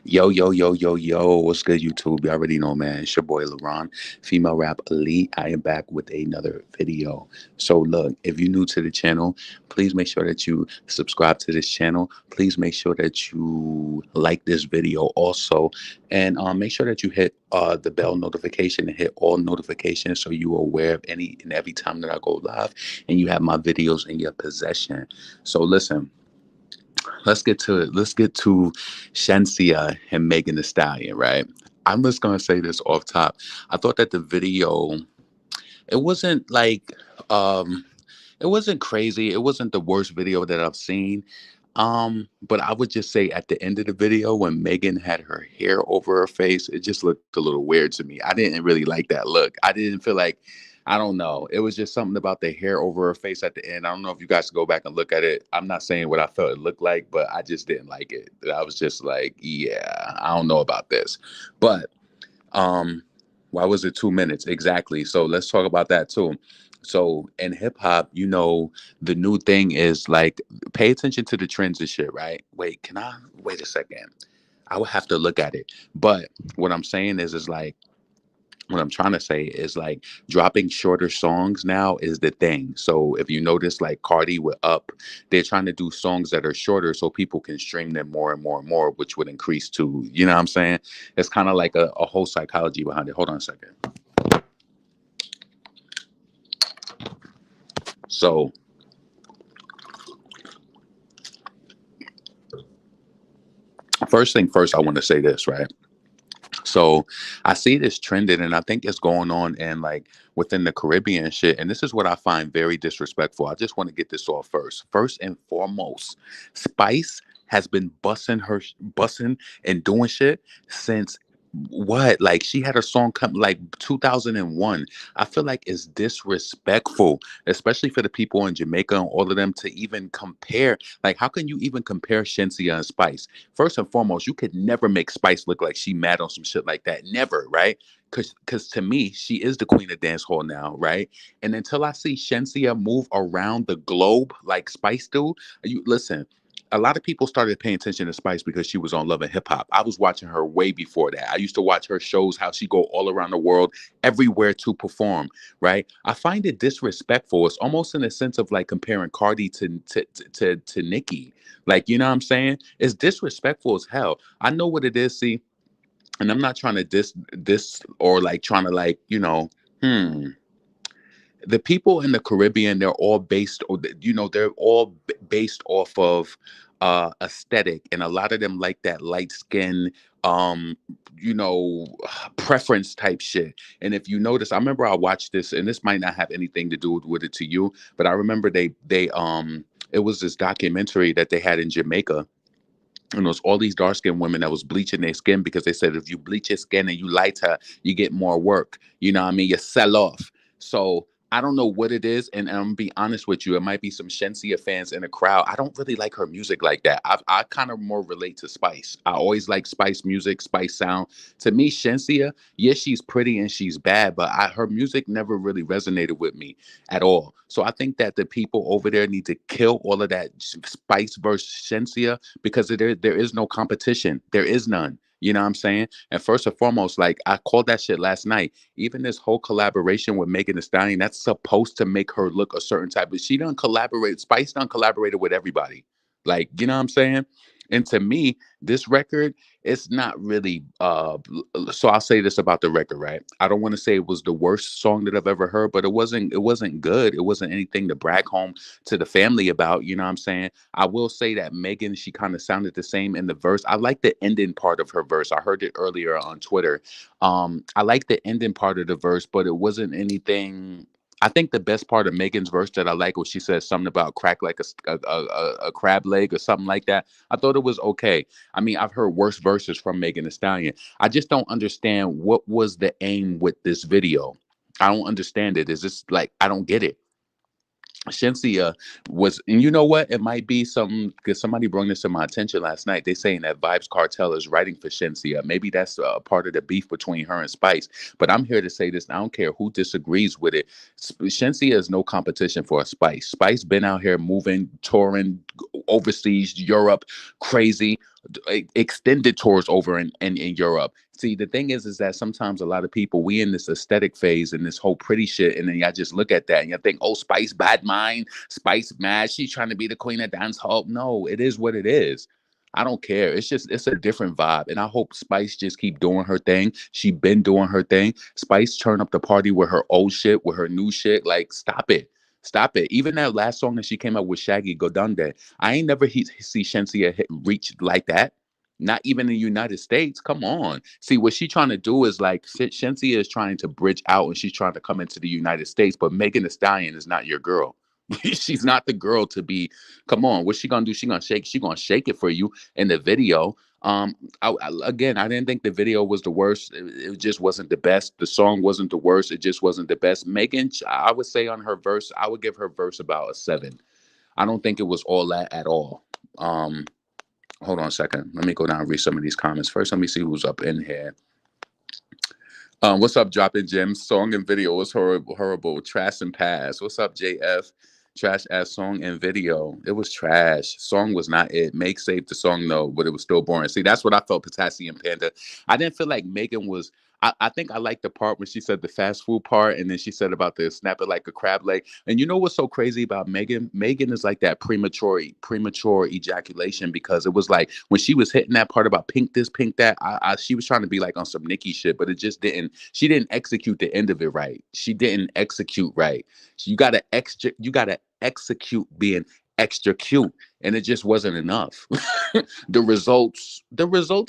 Yo, yo, yo, yo, yo. What's good, YouTube? You already know, man. It's your boy, LeBron, Female Rap Elite. I am back with another video. So, look, if you're new to the channel, please make sure that you subscribe to this channel. Please make sure that you like this video also. And make sure that you hit the bell notification and hit all notifications so you are aware of any and every time that I go live and you have my videos in your possession. So, listen. Let's get to it. Let's get to Shenseea and Megan Thee Stallion, right? I'm just gonna say this off top. I thought that the video, it wasn't like it wasn't crazy. It wasn't the worst video that I've seen. But I would just say at the end of the video when Megan had her hair over her face, it just looked a little weird to me. I didn't really like that look. I didn't feel like I don't know. It was just something about the hair over her face at the end. I don't know if you guys go back and look at it. I'm not saying what I felt it looked like, but I just didn't like it. I was just like, yeah, I don't know about this. But um, why was it 2 minutes? Exactly. So let's talk about that too. So in hip hop, the new thing is like pay attention to the trends and shit, right? Wait, can I wait a second? I would have to look at it. But what I'm saying is like what I'm trying to say is like dropping shorter songs now is the thing. So if you notice, like Cardi with Up, they're trying to do songs that are shorter so people can stream them more and more and more, which would increase to, you know what I'm saying? It's kind of like a whole psychology behind it. Hold on a second. So first thing first, I want to say this, right? So I see this trending, and I think it's going on in like within the Caribbean and shit. And this is what I find very disrespectful. I just want to get this off first. First and foremost, Spice has been bussing and doing shit since what? Like she had a song come like 2001. I feel like it's disrespectful, especially for the people in Jamaica and all of them to even compare. Like, how can you even compare Shenseea and Spice? First and foremost, you could never make Spice look like she mad on some shit like that. Never, right? Because to me, she is the queen of dance hall now, right? And until I see Shenseea move around the globe like Spice do, you listen. A lot of people started paying attention to Spice because she was on Love and Hip Hop. I was watching her way before that. I used to watch her shows, how she go all around the world, everywhere to perform. Right? I find it disrespectful. It's almost in a sense of like comparing Cardi to Nicki. Like, you know what I'm saying? It's disrespectful as hell. I know what it is. See, and I'm not trying to this or like trying to like hmm the people in the Caribbean, they're all based, or they're all based off of aesthetic, and a lot of them like that light skin, um, you know, preference type shit. And if you notice, I remember I watched this, and this might not have anything to do with it to you, but I remember they it was this documentary that they had in Jamaica, and it was all these dark skinned women that was bleaching their skin because they said if you bleach your skin and you lighter, you get more work. You know what I mean? You sell off. So I don't know what it is, and I'm gonna be honest with you. It might be some Shenseea fans in the crowd. I don't really like her music like that. I kind of more relate to Spice. I always like Spice music, Spice sound. To me, Shenseea, yes, she's pretty and she's bad, but her music never really resonated with me at all. So I think that the people over there need to kill all of that Spice versus Shenseea because there is no competition. There is none. You know what I'm saying? And first and foremost, like I called that shit last night. Even this whole collaboration with Megan Thee Stallion, that's supposed to make her look a certain type. But she done collaborate. Spice done collaborated with everybody. Like, you know what I'm saying? And to me, this record, it's not really so I'll say this about the record, right? I don't want to say it was the worst song that I've ever heard, but it wasn't good. It wasn't anything to brag home to the family about, you know what I'm saying? I will say that Megan, she kind of sounded the same in the verse. I like the ending part of her verse. I heard it earlier on Twitter. I like the ending part of the verse, but it wasn't anything. I think the best part of Megan's verse that I like was she said something about crack like a crab leg or something like that. I thought it was okay. I mean, I've heard worse verses from Megan Thee Stallion. I just don't understand what was the aim with this video. I don't understand it. Is this like I don't get it. Shenseea was, and you know what? It might be something because somebody brought this to my attention last night. They saying that Vibes Cartel is writing for Shenseea. Maybe that's part of the beef between her and Spice. But I'm here to say this. And I don't care who disagrees with it. Shenseea is no competition for a Spice. Spice been out here moving, touring overseas, Europe, crazy, extended tours over in Europe. See, the thing is that sometimes a lot of people, we in this aesthetic phase and this whole pretty shit, and then y'all just look at that and you think, oh, Spice bad mind, Spice mad, she's trying to be the queen of dance hall. No, it is what it is. I don't care. It's a different vibe, and I hope Spice just keep doing her thing. She been doing her thing. Spice turn up the party with her old shit, with her new shit. Like, stop it. Stop it. Even that last song that she came out with Shaggy Godunde, I ain't never see Shenseea reach like that. Not even in the United States. Come on. See, what she's trying to do is like Shenseea is trying to bridge out and she's trying to come into the United States, but Megan Thee Stallion is not your girl. She's not the girl to be. Come on, what's she gonna do? She gonna shake. She gonna shake it for you in the video. Again, I didn't think the video was the worst. It just wasn't the best. The song wasn't the worst. It just wasn't the best. Megan, I would say on her verse, I would give her verse about a 7. I don't think it was all that at all. Hold on a second. Let me go down and read some of these comments. First, let me see who's up in here. What's up, Dropping Gems? Song and video was horrible, horrible. Trash and pass. What's up, JF? Trash ass song and video. It was trash. Song was not it. Make saved the song though, but it was still boring. See, that's what I felt. Potassium Panda. I didn't feel like Megan was. I think I liked the part when she said the fast food part, and then she said about the snap it like a crab leg. And you know what's so crazy about Megan? Megan is like that premature ejaculation because it was like when she was hitting that part about pink this, pink that. She was trying to be like on some Nicki shit, but it just didn't. She didn't execute the end of it right. She didn't execute right. So you gotta execute being extra cute, and it just wasn't enough. The results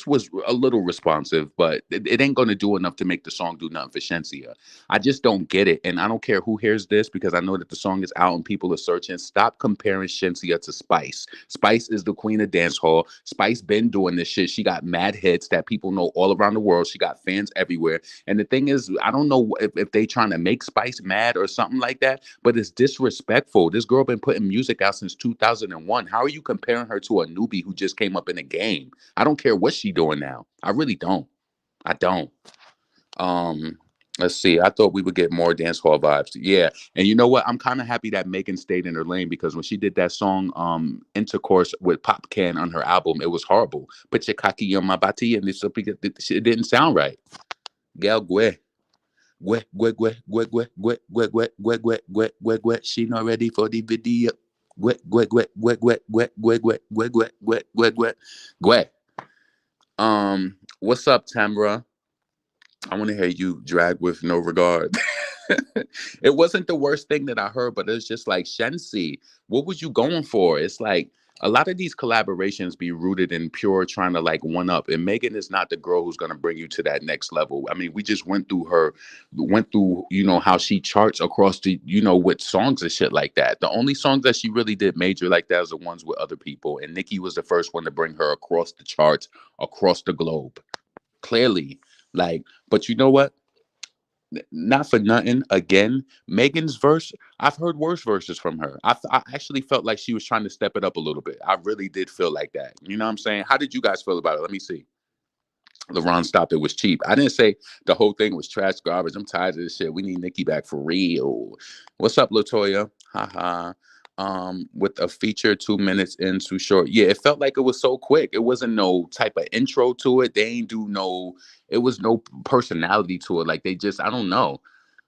was a little responsive, but it ain't gonna do enough to make the song do nothing for Shenseea. I just don't get it, and I don't care who hears this because I know that the song is out and people are searching. Stop comparing Shenseea to Spice. Spice is the queen of dance hall. Spice been doing this shit. She got mad hits that people know all around the world. She got fans everywhere. And the thing is, I don't know if they trying to make Spice mad or something like that, but it's disrespectful. This girl been putting music out since 2001. How are you comparing her to a newbie who just came up in the game? I don't care what she doing now. I really don't. I don't. Um, let's see. I thought we would get more dance hall vibes. Yeah. And you know what? I'm kind of happy that Megan stayed in her lane because when she did that song, Intercourse with Pop Can on her album, it was horrible. Put your cocky on my body and it didn't sound right. Gal Gue. Gue, gue, gue, gue, gue, gue, gue, gue, gue, gue, gue, gue, gue. She not ready for the video. Gue, gue, gue, gue, gue, gue, gue, gue, gue, gue, gue, gue, gue, gue. What's up, Tamra? I want to hear you drag with no regard. It wasn't the worst thing that I heard, but it's just like Shensea. What was you going for? It's like a lot of these collaborations be rooted in pure trying to like one up. And Megan is not the girl who's gonna bring you to that next level. I mean, we just went through, how she charts across the, with songs and shit like that. The only songs that she really did major like that was the ones with other people. And Nicki was the first one to bring her across the charts, across the globe. Clearly. Like, but you know what? Not for nothing. Again, Megan's verse, I've heard worse verses from her. I actually felt like she was trying to step it up a little bit. I really did feel like that. You know what I'm saying? How did you guys feel about it? Let me see. LeBron stopped. It was cheap. I didn't say the whole thing was trash garbage. I'm tired of this shit. We need Nicki back for real. What's up, Latoya? Haha. With a feature 2 minutes in too short. Yeah, it felt like it was so quick. It wasn't no type of intro to it. They ain't do no. It was no personality to it. Like they just, I don't know.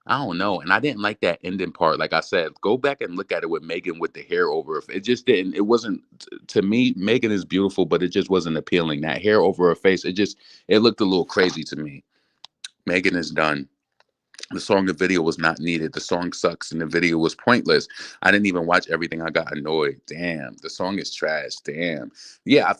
I don't know. And I didn't like that ending part. Like I said, go back and look at it with Megan with the hair over her. It just didn't, it wasn't, to me, Megan is beautiful, but it just wasn't appealing. That hair over her face, it looked a little crazy to me. Megan is done. The song and video was not needed. The song sucks and the video was pointless. I didn't even watch everything. I got annoyed. Damn, the song is trash. Damn. Yeah.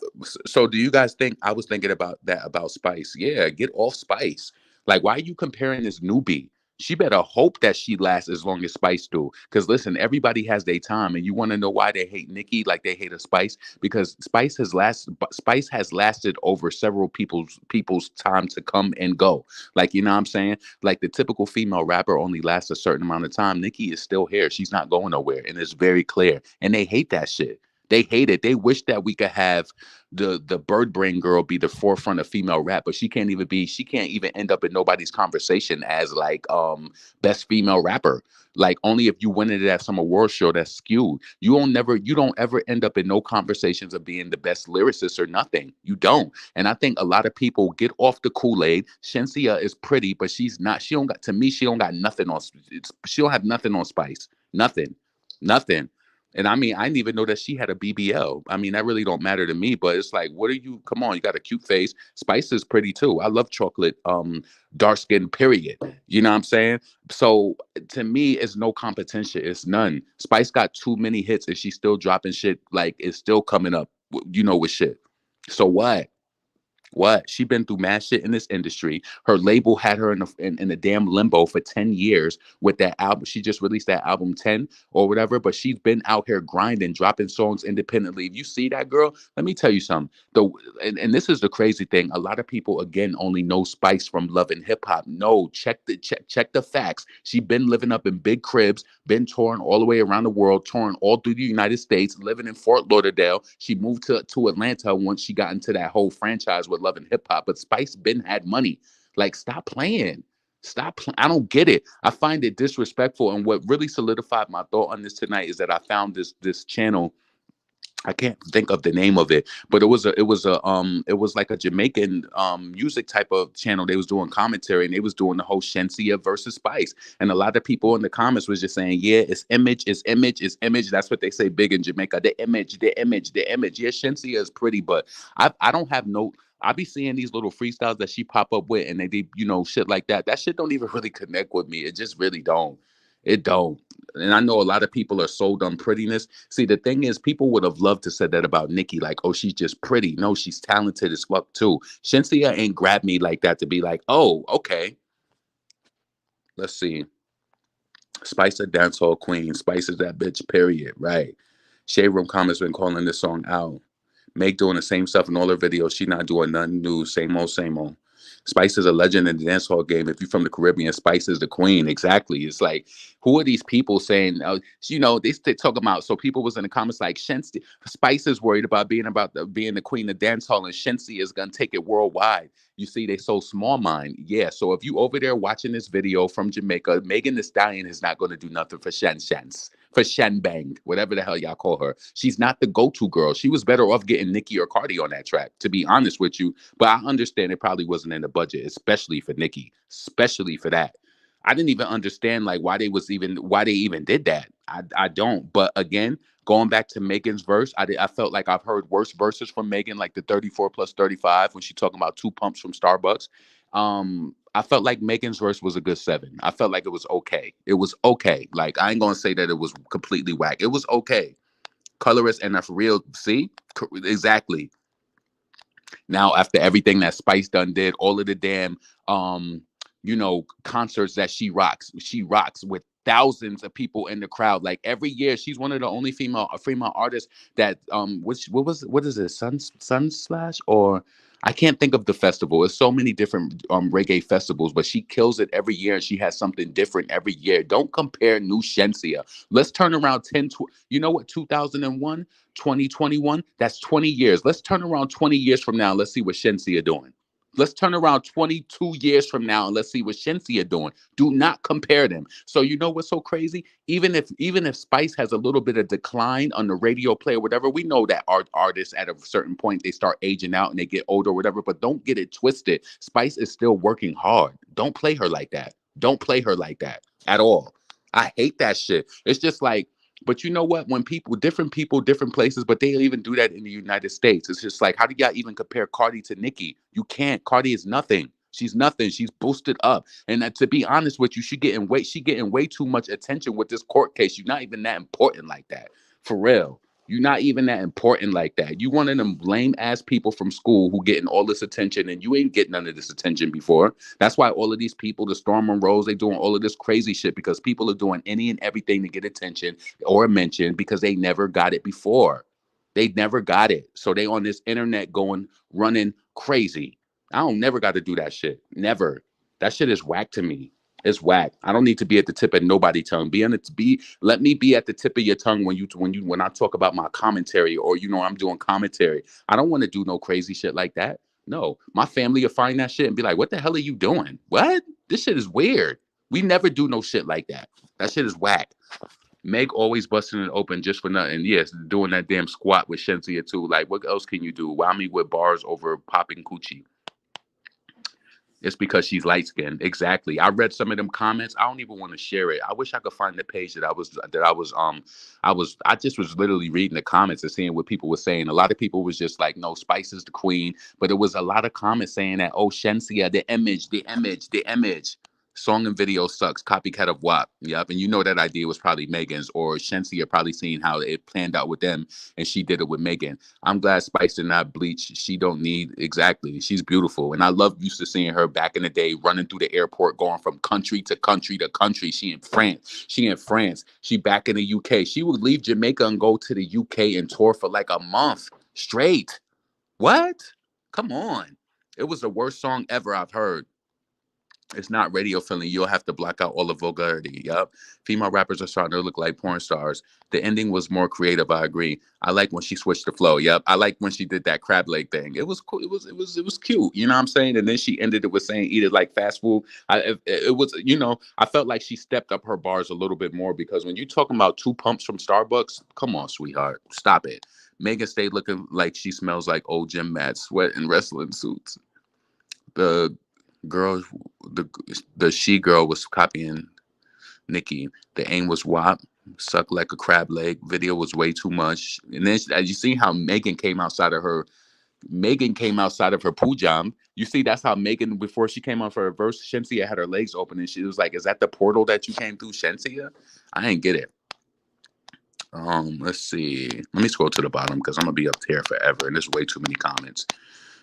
So do you guys think I was thinking about that about Spice? Yeah, get off Spice. Like, why are you comparing this newbie? She better hope that she lasts as long as Spice do. Because listen, everybody has their time, and you want to know why they hate Nicki like they hate a Spice? Because Spice has lasted over several people's time to come and go. Like, you know what I'm saying? Like the typical female rapper only lasts a certain amount of time. Nicki is still here. She's not going nowhere, and it's very clear. And they hate that shit. They hate it. They wish that we could have the bird brain girl be the forefront of female rap, but she can't even end up in nobody's conversation as like best female rapper. Like only if you win it at some award show that's skewed. You don't ever end up in no conversations of being the best lyricist or nothing. You don't. And I think a lot of people get off the Kool-Aid. Shenseea is pretty, but she's not. She don't got to me. She don't got nothing on. She don't have nothing on Spice. Nothing. Nothing. And I mean, I didn't even know that she had a BBL. I mean, that really don't matter to me, but it's like, what are you? Come on, you got a cute face. Spice is pretty too. I love chocolate, dark skin, period. You know what I'm saying? So to me, it's no competition. It's none. Spice got too many hits and she's still dropping shit. Like it's still coming up, with shit. So what? What? She been through mad shit in this industry. Her label had her in a damn limbo for 10 years with that album. She just released that album 10 or whatever, but she's been out here grinding, dropping songs independently. If you see that girl, let me tell you something. And this is the crazy thing. A lot of people again only know Spice from Love and Hip Hop. No, check the facts. She been living up in big cribs, been touring all the way around the world, touring all through the United States, living in Fort Lauderdale. She moved to Atlanta once she got into that whole franchise with Love and Hip Hop. But Spice been had money. Like, stop playing. I don't get it. I find it disrespectful. And what really solidified my thought on this tonight is that I found this channel. I can't think of the name of it, but it was like a Jamaican music type of channel. They was doing commentary and they was doing the whole Shenseea versus Spice. And a lot of people in the comments was just saying, yeah, it's image, it's image, it's image. That's what they say big in Jamaica. The image, the image, the image. Yeah, Shenseea is pretty, but I don't have no I be seeing these little freestyles that she pop up with and they shit like that. That shit don't even really connect with me. It just really don't. It don't. And I know a lot of people are sold on prettiness. See, the thing is, people would have loved to say that about Nicki, like, oh, she's just pretty. No, she's talented as fuck too. Shenseea ain't grabbed me like that to be like, oh, okay. Let's see. Spice a dancehall queen. Spice is that bitch, period. Right. Shade Room Comments been calling this song out. Meg doing the same stuff in all her videos. She not doing nothing new. Same old, same old. Spice is a legend in the dancehall game. If you're from the Caribbean, Spice is the queen. Exactly. It's like, who are these people saying? They talk about. So people was in the comments like, Spice is worried about being the queen of dancehall, and Shensea is gonna take it worldwide. You see, they so small mind. Yeah. So if you over there watching this video from Jamaica, Megan the Stallion is not going to do nothing for for Shen Bang, whatever the hell y'all call her. She's not the go-to girl. She was better off getting Nicki or Cardi on that track, to be honest with you. But I understand it probably wasn't in the budget, especially for Nicki, especially for that. I didn't even understand like why they even did that. I don't. But again, going back to Megan's verse, I felt like I've heard worse verses from Megan, like the 34 plus 35 when she talking about two pumps from Starbucks. I felt like Megan's verse was a good 7. I felt like it was okay. It was okay. Like I ain't gonna say that it was completely whack. It was okay. Colorist and that's real. See, exactly. Now after everything that Spice done did, all of the damn concerts that she rocks with thousands of people in the crowd. Like every year, she's one of the only female artists that what is it, Sun Slash, or I can't think of the festival. There's so many different reggae festivals, but she kills it every year and she has something different every year. Don't compare new Shenseea. Let's turn around you know what, 2001, 2021, that's 20 years. Let's turn around 20 years from now. Let's see what Shenseea doing. Let's turn around 22 years from now and let's see what Shenseea doing. Do not compare them. So you know what's so crazy? Even if Spice has a little bit of decline on the radio play or whatever, we know that artists at a certain point they start aging out and they get older or whatever. But don't get it twisted. Spice is still working hard. Don't play her like that. Don't play her like that at all. I hate that shit. It's just like, but you know what? When people, different places, but they even do that in the United States. It's just like, how do y'all even compare Cardi to Nicki? You can't. Cardi is nothing. She's nothing. She's boosted up. And to be honest with you, she getting way too much attention with this court case. You're not even that important like that. For real. You're not even that important like that. You one of them lame ass people from school who getting all this attention and you ain't getting none of this attention before. That's why all of these people, the Storm Monroes, they doing all of this crazy shit because people are doing any and everything to get attention or mention because they never got it before. They never got it. So they on this internet going running crazy. I don't never got to do that shit. Never. That shit is whack to me. It's whack. I don't need to be at the tip of nobody's tongue. Let me be at the tip of your tongue when I talk about my commentary or I'm doing commentary. I don't want to do no crazy shit like that. No. My family will find that shit and be like, "What the hell are you doing? What? This shit is weird." We never do no shit like that. That shit is whack. Meg always busting it open just for nothing. Yes, doing that damn squat with Shenseea too. Like, what else can you do? Wow me with bars over popping coochie. It's because she's light skinned. Exactly. I read some of them comments. I don't even want to share it. I wish I could find the page I just was literally reading the comments and seeing what people were saying. A lot of people was just like, no, Spice is the queen. But it was a lot of comments saying that, oh, Shenseea, the image, the image, the image. Song and video sucks. Copycat of WAP. Yep. And you know that idea was probably Megan's or Shenseea probably seen how it planned out with them and she did it with Megan. I'm glad Spice did not bleach. She don't need exactly. She's beautiful. And I love used to seeing her back in the day running through the airport, going from country to country to country. She in France. She in France. She back in the UK. She would leave Jamaica and go to the UK and tour for like a month straight. What? Come on. It was the worst song ever I've heard. It's not radio friendly. You'll have to block out all the vulgarity. Yup. Female rappers are starting to look like porn stars. The ending was more creative. I agree. I like when she switched the flow. Yep. I like when she did that crab leg thing. It was cool. It was cute. You know what I'm saying? And then she ended it with saying, "Eat it like fast food." It was. I felt like she stepped up her bars a little bit more because when you're talking about two pumps from Starbucks, come on, sweetheart, stop it. Megan stayed looking like she smells like old gym mats, sweat, and wrestling suits. The girl, the the she girl was copying Nikki. The aim was WAP, suck like a crab leg. Video was way too much. And then as you see how Megan came outside of her pujam. You see, that's how Megan before she came on for her verse, Shenseea had her legs open and she was like, "Is that the portal that you came through, Shenseea?" I didn't get it. Let's see. Let me scroll to the bottom because I'm gonna be up here forever, and there's way too many comments.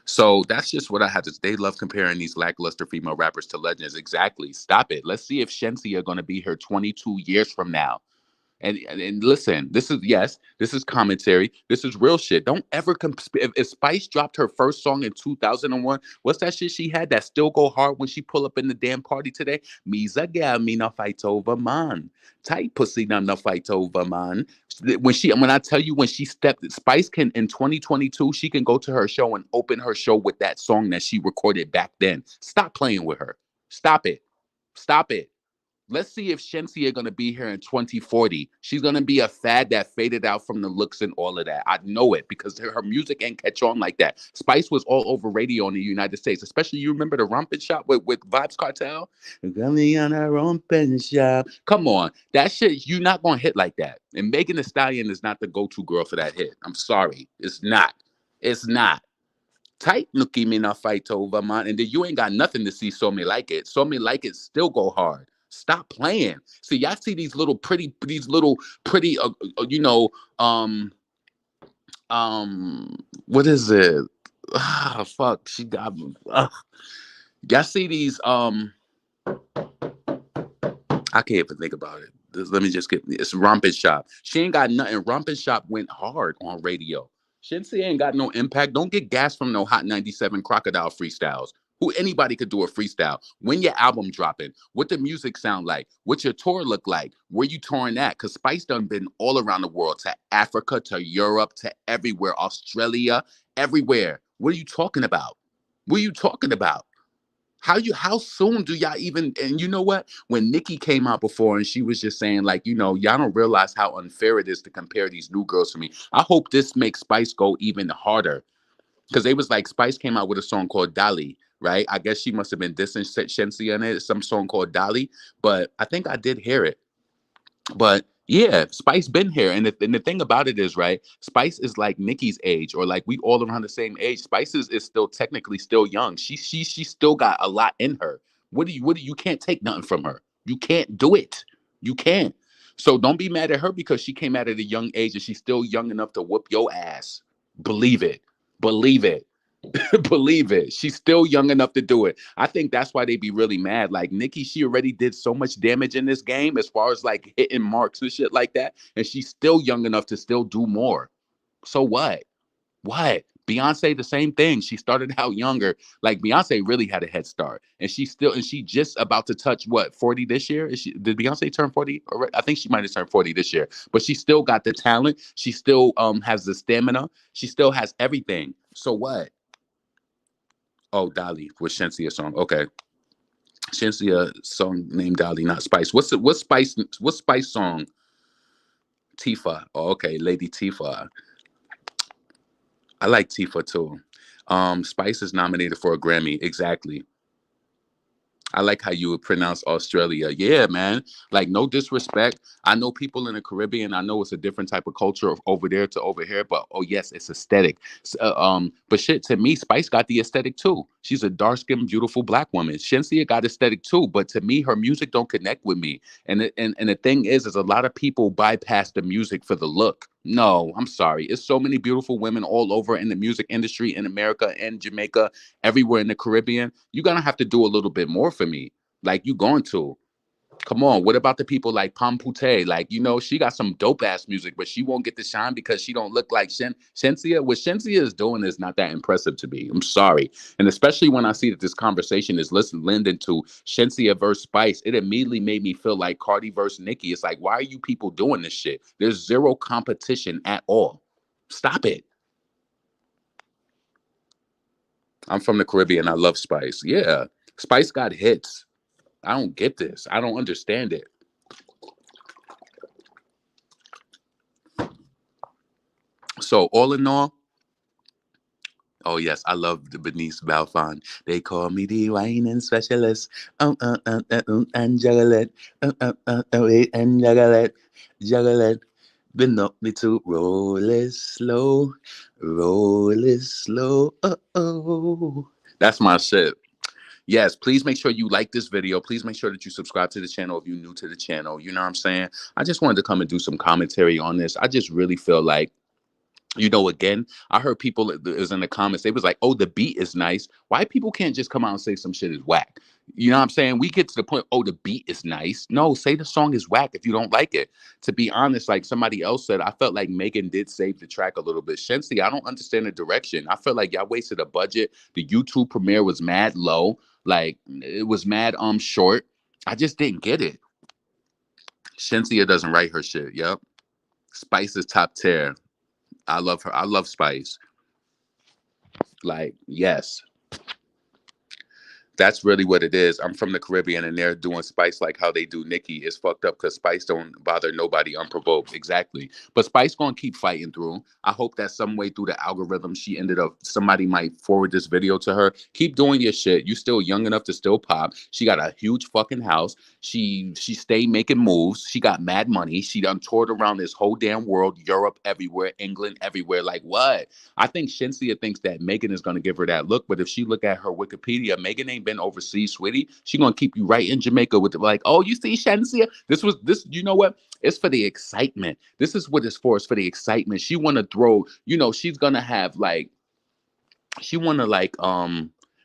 So that's just what I had to. They love comparing these lackluster female rappers to legends. Exactly. Stop it. Let's see if Shenseea are going to be here 22 years from now. And listen, this is commentary. This is real shit. Don't ever if Spice dropped her first song in 2001, what's that shit she had that still go hard when she pull up in the damn party today? Me's a gal, me no fight over man. Tight pussy, no fight over man. When I tell you when she stepped, Spice can in 2022, she can go to her show and open her show with that song that she recorded back then. Stop playing with her. Stop it. Stop it. Let's see if Shenseea going to be here in 2040. She's going to be a fad that faded out from the looks and all of that. I know it because her music ain't catch on like that. Spice was all over radio in the United States, especially you remember the Rumpin' Shop with Vibes Cartel? Coming on a Rumpin' Shop. Come on. That shit, you're not going to hit like that. And Megan Thee Stallion is not the go-to girl for that hit. I'm sorry. It's not. It's not. Tight nookie me not fight over man, and then you ain't got nothing to see. So me like it. So me like it. Still go hard. Stop playing. See, y'all see these little pretty, um, what is it? Ah, fuck. She got me. Y'all see these, I can't even think about it. Let me just get it's Rompin' Shop. She ain't got nothing. Rompin' Shop went hard on radio. Shenseea ain't got no impact. Don't get gas from no Hot 97 Crocodile freestyles. Who anybody could do a freestyle. When your album dropping, what the music sound like, what your tour look like, where you touring at? Cause Spice done been all around the world, to Africa, to Europe, to everywhere, Australia, everywhere. What are you talking about? What are you talking about? How soon do y'all even, and you know what? When Nikki came out before and she was just saying, like, y'all don't realize how unfair it is to compare these new girls to me. I hope this makes Spice go even harder. Because they was like, Spice came out with a song called Dolly, right? I guess she must have been dissing Shenseea in it, some song called Dolly. But I think I did hear it. But yeah, Spice been here, and the thing about it is, right? Spice is like Nicki's age, or like we all around the same age. Spice is still technically still young. She still got a lot in her. You can't take nothing from her. You can't do it. You can't. So don't be mad at her because she came out at a young age and she's still young enough to whoop your ass. Believe it. Believe it. Believe it. She's still young enough to do it. I think that's why they be really mad. Like Nikki, she already did so much damage in this game as far as like hitting marks and shit like that. And she's still young enough to still do more. So what? What? Beyonce, the same thing. She started out younger. Like Beyonce really had a head start, and she just about to touch what 40 this year. Did Beyonce turn 40? I think she might have turned 40 this year. But she still got the talent. She still has the stamina. She still has everything. So what? Oh, Dolly with Shenseea song. Okay, Shenseea song named Dolly, not Spice. What's Spice? What Spice song? Tifa. Oh, okay, Lady Tifa. I like Tifa too. Spice is nominated for a Grammy. Exactly. I like how you would pronounce Australia. Yeah, man. Like, no disrespect. I know people in the Caribbean. I know it's a different type of culture over there to over here, but oh yes, it's aesthetic. But shit, to me, Spice got the aesthetic too. She's a dark-skinned, beautiful black woman. Shenseea got aesthetic too, but to me, her music don't connect with me. And the thing is a lot of people bypass the music for the look. No, I'm sorry. It's so many beautiful women all over in the music industry in America and Jamaica, everywhere in the Caribbean. You're gonna have to do a little bit more for me. Like you going to. Come on. What about the people like Pam Pute? Like, she got some dope ass music, but she won't get the shine because she don't look like Shenseea. What Shenseea is doing is not that impressive to me. I'm sorry. And especially when I see that this conversation is lending to Shenseea versus Spice, it immediately made me feel like Cardi versus Nicki. It's like, why are you people doing this shit? There's zero competition at all. Stop it. I'm from the Caribbean. I love Spice. Yeah. Spice got hits. I don't get this. I don't understand it. So all in all, oh yes, I love the Benice Balfon. They call me the whining specialist. And juggle it. Wait and juggle it. Juggle it. Been up me to roll it slow. Roll it slow. Oh. That's my shit. Yes, please make sure you like this video. Please make sure that you subscribe to the channel if you're new to the channel. You know what I'm saying? I just wanted to come and do some commentary on this. I just really feel like again, I heard people is in the comments. They was like, "Oh, the beat is nice. Why people can't just come out and say some shit is whack?" You know what I'm saying? We get to the point, "Oh, the beat is nice." No, say the song is whack if you don't like it. To be honest, like somebody else said, I felt like Megan did save the track a little bit. Shensea, I don't understand the direction. I feel like y'all wasted a budget. The YouTube premiere was mad low. Like it was mad short. I just didn't get it. Shensea doesn't write her shit. Yep. Spice is top tier. I love her. I love Spice. Like, yes, that's really what it is. I'm from the Caribbean and they're doing Spice like how they do Nicki. It's fucked up because Spice don't bother nobody unprovoked. Exactly. But Spice gonna keep fighting through. I hope that some way through the algorithm she ended up somebody might forward this video to her. Keep doing your shit. You still young enough to still pop. She got a huge fucking house. She stayed making moves. She got mad money. She done toured around this whole damn world, Europe, everywhere, England, everywhere. Like what? I think Shenseea thinks that Megan is going to give her that look, but if she look at her Wikipedia, Megan ain't been overseas, sweetie. She going to keep you right in Jamaica with like, oh, you see Shenseea? This. You know what? It's for the excitement. This is what it's for. It's for the excitement. She want to throw. She's gonna have like. She want to like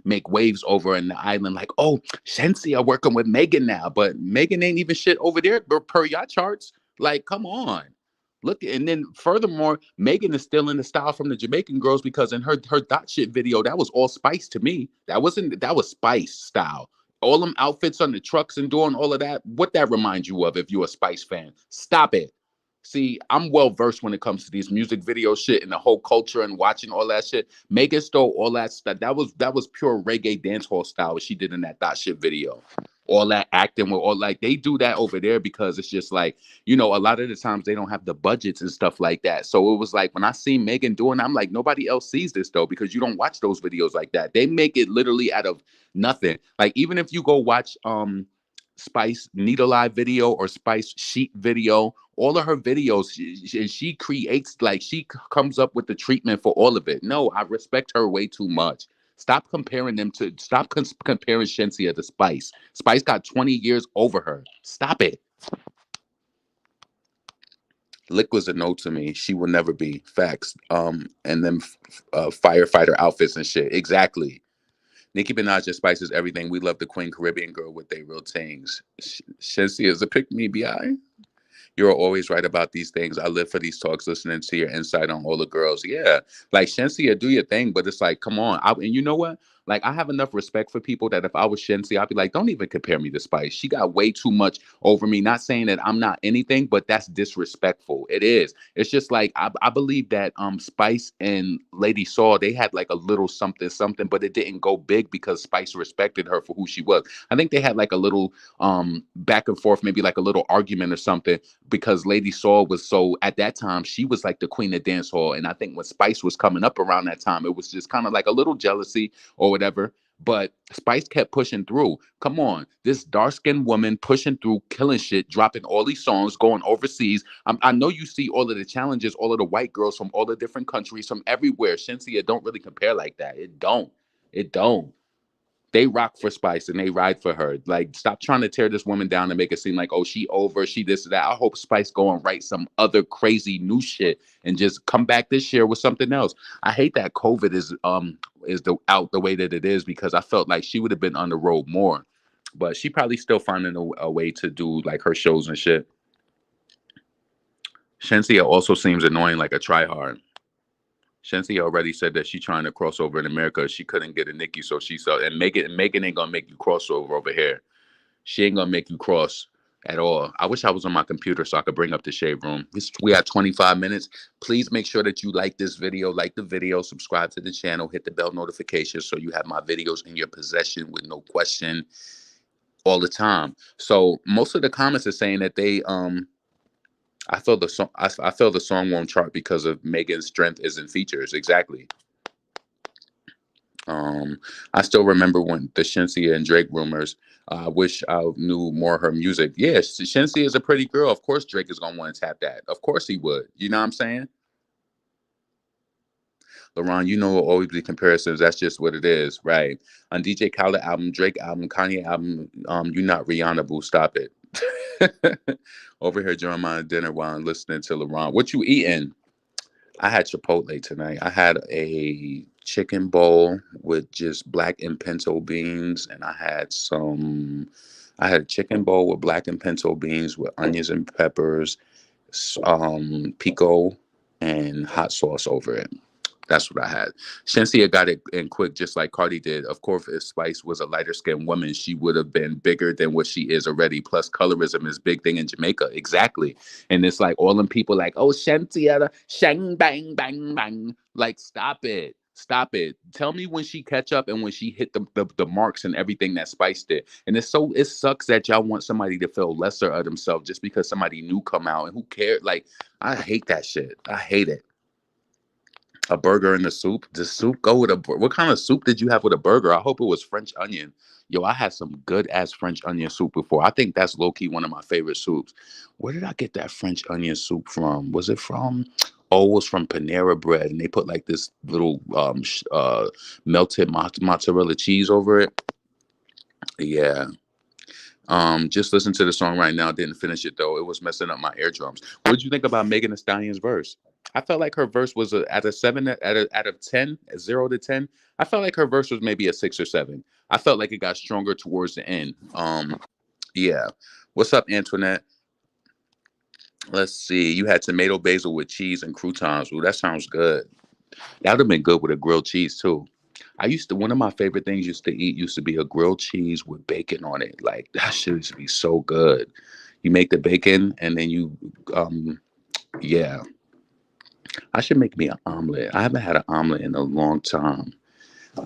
make waves over in the island. Like, oh, Shenseea working with Megan now, but Megan ain't even shit over there per yacht charts. Like, come on. Look, and then furthermore, Megan is still in the style from the Jamaican girls because in her dot shit video, that was all Spice to me. That was Spice style. All them outfits on the trucks and doing all of that. What that reminds you of if you're a Spice fan? Stop it. See, I'm well versed when it comes to these music video shit and the whole culture and watching all that shit. Megan stole all that stuff. That was pure reggae dancehall style what she did in that dot shit video. All that acting with all like they do that over there because it's just like a lot of the times they don't have the budgets and stuff like that. So it was like when I see Megan doing, I'm like nobody else sees this though because you don't watch those videos like that. They make it literally out of nothing. Like even if you go watch Spice Needle Eye video or Spice Sheet video, all of her videos, she creates like she comes up with the treatment for all of it. No, I respect her way too much. Stop comparing Shenseea to Spice. Spice got 20 years over her. Stop it. Lick was a no to me. She will never be. Facts. And then firefighter outfits and shit. Exactly. Nicki Minaj and Spice is everything. We love the Queen Caribbean girl with they real things. Shensea is a pick me, bi. You're always right about these things. I live for these talks, listening to your insight on all the girls. Yeah, like Shenseea, do your thing, but it's like, come on. And you know what? Like, I have enough respect for people that if I was Shenseea, I'd be like, don't even compare me to Spice. She got way too much over me. Not saying that I'm not anything, but that's disrespectful. It is. It's just like I believe that Spice and Lady Saw, they had like a little something something, but it didn't go big because Spice respected her for who she was. I think they had like a little back and forth, maybe like a little argument or something, because Lady Saw was so at that time she was like the queen of dance hall, and I think when Spice was coming up around that time, it was just kind of like a little jealousy or whatever. But Spice kept pushing through. Come on, this dark skinned woman pushing through, killing shit, dropping all these songs, going overseas. I know you see all of the challenges, all of the white girls from all the different countries, from everywhere. Shenseea don't really compare like that. It don't. It don't. They rock for Spice and they ride for her. Like, stop trying to tear this woman down and make it seem like, oh, she over, she this, that. I hope Spice go and write some other crazy new shit and just come back this year with something else. I hate that COVID is the out the way that it is, because I felt like she would have been on the road more. But she probably still finding a way to do like her shows and shit. Shenseea also seems annoying like a tryhard. Shenseea already said that she trying to cross over in America. She couldn't get a Nicki, so she saw and Megan ain't gonna make you cross over here. She ain't gonna make you cross at all. I wish I was on my computer so I could bring up the shade room. We have 25 minutes. Please make sure that you like the video, subscribe to the channel, hit the bell notification so you have my videos in your possession with no question all the time. So most of the comments are saying that they I feel the song won't chart because of Megan's strength is in features. Exactly. Um, I still remember when the Shenseea and Drake rumors. I wish I knew more of her music. Yeah, Shenseea is a pretty girl. Of course, Drake is gonna want to tap that. Of course, he would. You know what I'm saying? LaRon, you know, will always be comparisons. That's just what it is, right? On DJ Khaled album, Drake album, Kanye album, you not Rihanna, boo. Stop it. Over here during my dinner while I'm listening to LaRon. What you eating? I had Chipotle tonight. I had a chicken bowl with just black and pinto beans, and I had a chicken bowl with black and pinto beans with onions and peppers, pico, and hot sauce over it. That's what I had. Shenseea got it in quick, just like Cardi did. Of course, if Spice was a lighter skinned woman, she would have been bigger than what she is already. Plus, colorism is a big thing in Jamaica. Exactly. And it's like all them people like, oh, Shenseea, shang, bang, bang, bang. Like, stop it. Stop it. Tell me when she catch up and when she hit the marks and everything that Spice did. And it sucks that y'all want somebody to feel lesser of themselves just because somebody new come out. And who cares? Like, I hate that shit. I hate it. A burger in the soup. Does soup go with a? What kind of soup did you have with a burger? I hope it was French onion. Yo, I had some good ass French onion soup before. I think that's low key one of my favorite soups. Where did I get that French onion soup from? Was it from? Oh, it was from Panera Bread, and they put like this little melted mozzarella cheese over it. Yeah. Just listen to the song right now. Didn't finish it though. It was messing up my eardrums. What did you think about Megan Thee Stallion's verse? I felt like her verse was at a seven, out of 10, 0 to 10. I felt like her verse was maybe a 6 or 7. I felt like it got stronger towards the end. Yeah. What's up, Antoinette? Let's see. You had tomato basil with cheese and croutons. Ooh, that sounds good. That would have been good with a grilled cheese too. One of my favorite things used to eat used to be a grilled cheese with bacon on it. Like, that shit used to be so good. You make the bacon and then yeah. I should make me an omelet. I haven't had an omelet in a long time,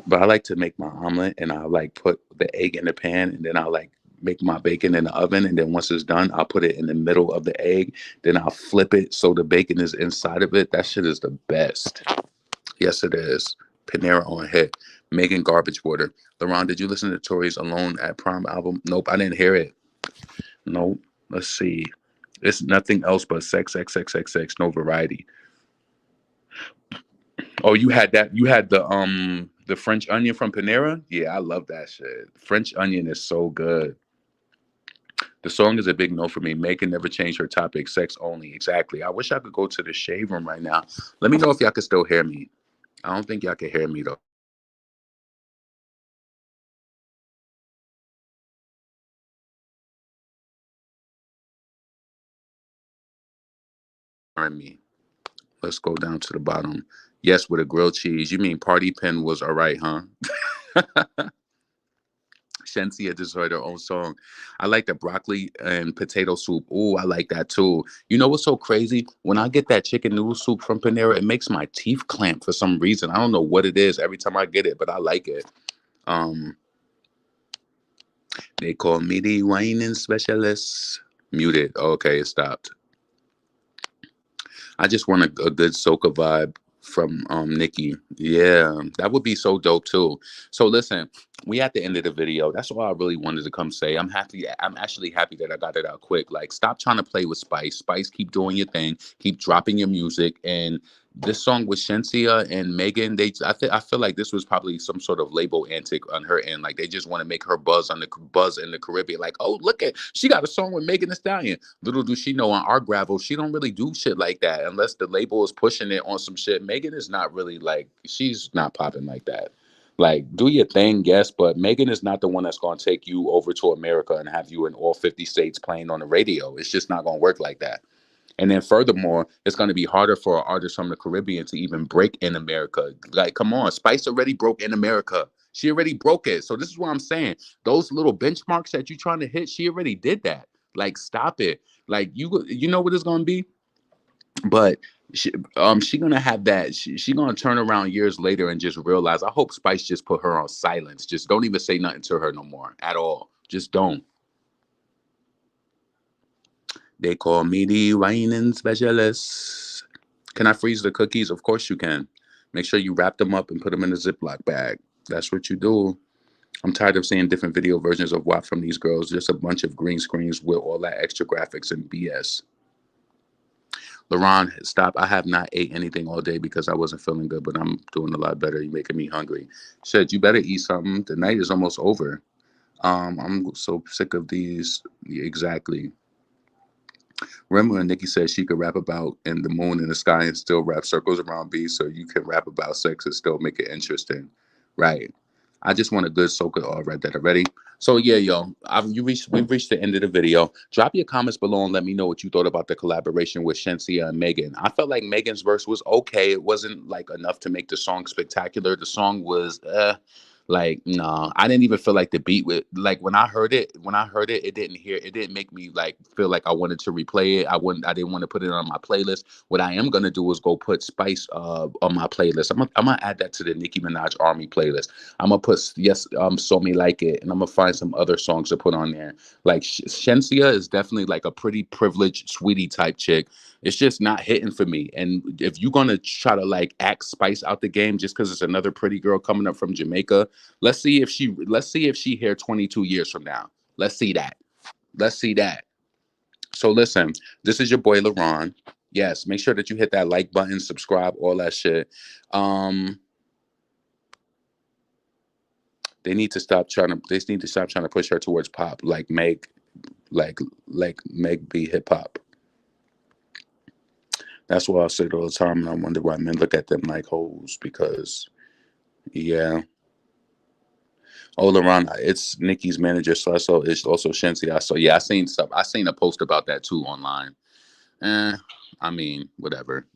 but I like to make my omelet and I like put the egg in the pan and then I like make my bacon in the oven. And then once it's done, I'll put it in the middle of the egg. Then I'll flip it so the bacon is inside of it. That shit is the best. Yes, it is. Panera on hit. Making garbage water. LaRon, did you listen to Tori's Alone at Prom album? Nope, I didn't hear it. Nope. Let's see. It's nothing else but sex, X, X, X, X, no variety. Oh, you had that. You had the French onion from Panera? Yeah, I love that shit. French onion is so good. The song is a big no for me. Megan never changed her topic. Sex only. Exactly. I wish I could go to the shade room right now. Let me know if y'all can still hear me. I don't think y'all can hear me though. Hearing me. Let's go down to the bottom. Yes, with a grilled cheese. You mean Party Pen was all right, huh? Shenseea just heard her own song. I like the broccoli and potato soup. Oh, I like that too. You know what's so crazy? When I get that chicken noodle soup from Panera, it makes my teeth clamp for some reason. I don't know what it is every time I get it, but I like it. Um, they call me the whining specialist. Muted. Okay, it stopped. I just want a good soca vibe from Nikki. Yeah, that would be so dope too. So listen, we at the end of the video. That's all I really wanted to come say. I'm happy. I'm actually happy that I got it out quick. Like, stop trying to play with Spice. Spice, keep doing your thing. Keep dropping your music. And this song with Shenseea and Megan, I feel like this was probably some sort of label antic on her end. Like, they just want to make her buzz in the Caribbean. Like, oh, look at, she got a song with Megan Thee Stallion. Little do she know, on our gravel, she don't really do shit like that unless the label is pushing it on some shit. Megan is not really like, she's not popping like that. Like, do your thing, yes, but Megan is not the one that's going to take you over to America and have you in all 50 states playing on the radio. It's just not going to work like that. And then furthermore, it's going to be harder for artists from the Caribbean to even break in America. Like, come on, Spice already broke in America. She already broke it. So this is what I'm saying. Those little benchmarks that you're trying to hit, she already did that. Like, stop it. Like, you know what it's going to be? But she gonna have that. She gonna turn around years later and just realize. I hope Spice just put her on silence. Just don't even say nothing to her no more at all. Just don't. They call me the whining specialist. Can I freeze the cookies? Of course you can. Make sure you wrap them up and put them in a Ziploc bag. That's what you do. I'm tired of seeing different video versions of WAP from these girls. Just a bunch of green screens with all that extra graphics and BS. LaRon, stop. I have not ate anything all day because I wasn't feeling good, but I'm doing a lot better. You're making me hungry. Said, you better eat something. The night is almost over. I'm so sick of these. Yeah, exactly. Remember when Nikki said she could rap about in the moon in the sky and still wrap circles around B, so you can rap about sex and still make it interesting, right? I just want a good soaker. All read that already. So yeah, yo, we've reached the end of the video. Drop your comments below and let me know what you thought about the collaboration with Shenseea and Megan. I felt like Megan's verse was okay. It wasn't like enough to make the song spectacular. The song was like, no, I didn't even feel like the beat with, like, when I heard it, it didn't make me like feel like I wanted to replay it. I didn't want to put it on my playlist. What I am gonna do is go put Spice on my playlist. I'm gonna add that to the Nicki Minaj Army playlist. I'm gonna put, yes, So Me Like It, and I'm gonna find some other songs to put on there. Like, Shenseea is definitely like a pretty privileged sweetie type chick. It's just not hitting for me. And if you're gonna try to like act Spice out the game just because it's another pretty girl coming up from Jamaica, let's see if she here 22 years from now. Let's see that. Let's see that. So listen, this is your boy LaRon. Yes, make sure that you hit that like button, subscribe, all that shit. Um, they need to stop trying to push her towards pop like like Meg be hip hop. That's why I say it all the time, and I wonder why men look at them like hoes because, yeah. Oh, LaRon, it's Nikki's manager, so I saw it's also Shensea. Yeah, I seen stuff. I seen a post about that too online. Eh, I mean, whatever.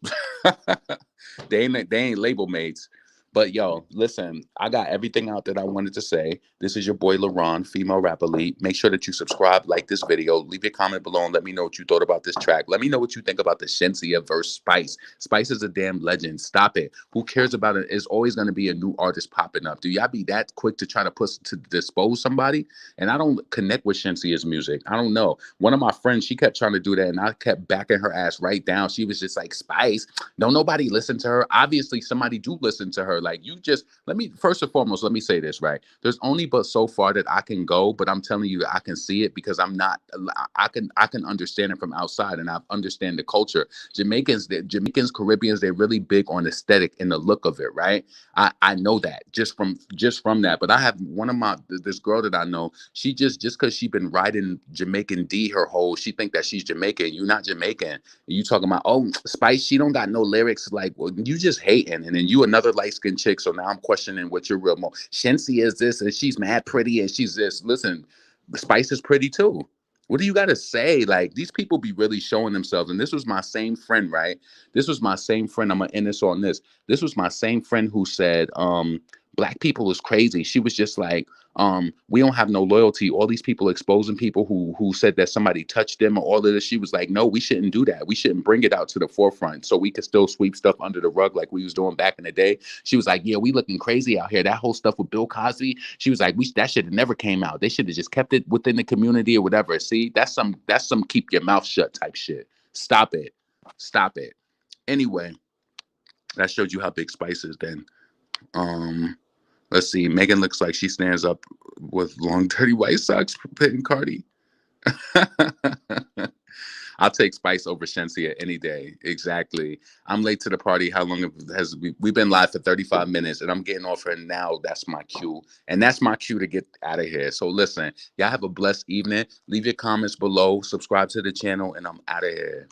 They ain't label mates. But yo, listen, I got everything out that I wanted to say. This is your boy LaRon, female rap elite. Make sure that you subscribe, like this video, leave your comment below, and let me know what you thought about this track. Let me know what you think about the Shenseea verse Spice. Spice is a damn legend. Stop it. Who cares about it? It's always going to be a new artist popping up. Do y'all be that quick to try to dispose somebody? And I don't connect with Shensea's music. I don't know. One of my friends, she kept trying to do that, and I kept backing her ass right down. She was just like, Spice, don't nobody listen to her. Obviously, somebody do listen to her. Like, you just let me first and foremost, let me say this, right? There's only but so far that I can go, but I'm telling you, I can see it because I'm not. I can understand it from outside, and I understand the culture. Jamaicans, Caribbeans, they're really big on aesthetic and the look of it, right? I know that just from that. But I have one of my this girl that I know. She just because she been riding Jamaican D her whole, she think that she's Jamaican. You're not Jamaican. You talking about, oh, Spice, she don't got no lyrics. Like, well, you just hating. And then you another light-skinned chick. So now I'm questioning what your real Shensea is this, and she's mad pretty, and she's this. Listen, Spice is pretty too. What do you got to say? Like, these people be really showing themselves. And this was my same friend, right? This was my same friend. I'm going to end this on this. This was my same friend who said, black people is crazy. She was just like, we don't have no loyalty. All these people exposing people who said that somebody touched them or all of this. She was like, no, we shouldn't do that. We shouldn't bring it out to the forefront so we could still sweep stuff under the rug like we was doing back in the day. She was like, yeah, we looking crazy out here. That whole stuff with Bill Cosby. She was like, that should have never came out. They should have just kept it within the community or whatever. See, that's some keep your mouth shut type shit. Stop it. Stop it. Anyway, that showed you how big Spice is then. Let's see. Megan looks like she stands up with long, dirty white socks pitting Cardi. I'll take Spice over Shenseea any day. Exactly. I'm late to the party. How long has we've been live for 35 minutes and I'm getting off her now. That's my cue. And that's my cue to get out of here. So listen, y'all have a blessed evening. Leave your comments below. Subscribe to the channel and I'm out of here.